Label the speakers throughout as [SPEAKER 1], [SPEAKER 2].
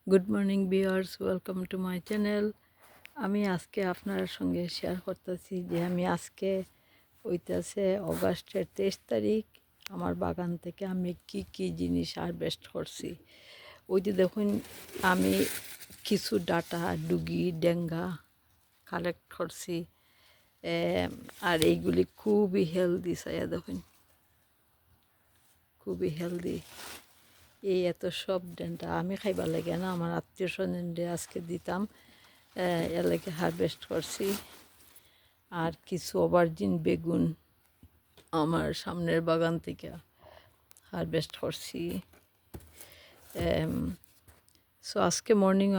[SPEAKER 1] Good morning viewers, welcome to my channel. আমি আজকে আপনার সঙ্গে শেয়ার করতেছি যে আমি আজকে হইতেছে অগাস্টের 23 তারিখ আমার বাগান থেকে আমি কি কি জিনিস হারভেস্ট করছি। ওই যে দেখুন, আমি কিছু ডাটা, ডুগি, ডেঙ্গা কালেক্ট করছি। আর এইগুলি খুবই হেলদি, সাইয়া দেখুন, খুবই হেলদি। এই এত সব ডেনটা আমি খাইবার লাগে না, আমার আত্মীয় স্বজনরে আজকে দিতাম। এর লাগে হারভেস্ট করছি। আর কিছু অভারজিন বেগুন আমার সামনের বাগান থেকে হারভেস্ট করছি। সো আজকে মর্নিং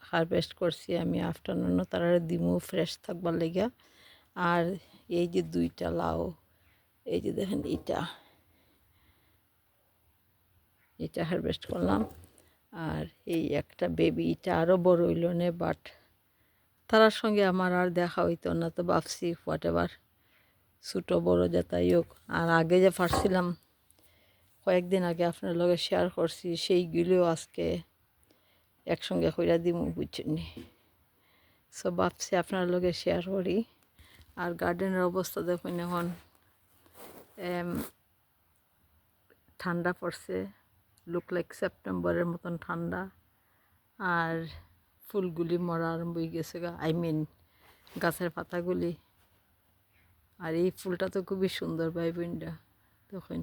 [SPEAKER 1] হারভেস্ট করছি, আমি আফটারনুনও তারা দিমু ফ্রেশ থাকবার লেগা। আর এই যে দুইটা লাউ, এই যে দেখেন, এটা হারভেস্ট করলাম। আর এই একটা বেবি, এটা আরও বড় হইল নে, বাট তারার সঙ্গে আমার আর দেখা হইতো না, তো ভাবছি হোয়াট এভার, ছোটো বড়ো যেটাই হোক। আর আগে যে পারছিলাম কয়েকদিন আগে আপনার লগে শেয়ার করছি, সেইগুলিও আজকে একসঙ্গে কইরা দিমু, বুঝছেননি। সো ভাবছি আপনার লগে শেয়ার করি। আর গার্ডেনের অবস্থা দেখুন, এখন ঠান্ডা পড়ছে, লুক লাইক সেপ্টেম্বরের মতন ঠান্ডা। আর ফুলগুলি মরা আরম্ভ হয়ে গেছে, গাছের পাতাগুলি। আর এই ফুলটা তো খুবই সুন্দর, বাইবুনটা তখন।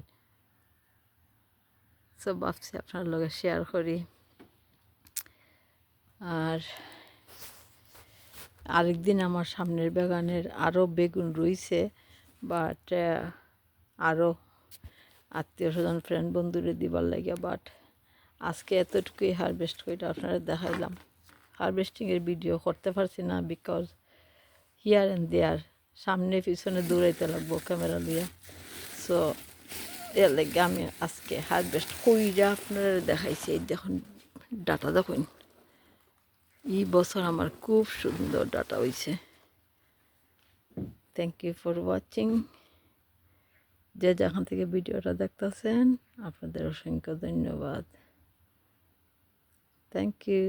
[SPEAKER 1] সব ভাবছি আপনার লগে শেয়ার করি। আর আরেকদিন আমার সামনের বাগানের আরও বেগুন রইছে, বাট আরও আত্মীয় স্বজন, ফ্রেন্ড, বন্ধুরে দিবার লাগে। বাট আজকে এতটুকুই হারভেস্ট করে আপনারা দেখাইলাম। হারভেস্টিংয়ের ভিডিও করতে পারছি না, বিকজ হিয়ার অ্যান্ড দেয়ার, সামনে পিছনে দৌড়াইতে লাগবো ক্যামেরা লিয়ে। সো এর লাগে আমি আজকে হারভেস্ট কইরা আপনারা দেখাইছি। এই দেখুন ডাটা, দেখুন এই বছর আমার খুব সুন্দর ডাটা হয়েছে। Thank you for watching. যে যেখান থেকে ভিডিওটা দেখতেছেন, আপনাদের অসংখ্য ধন্যবাদ। Thank you.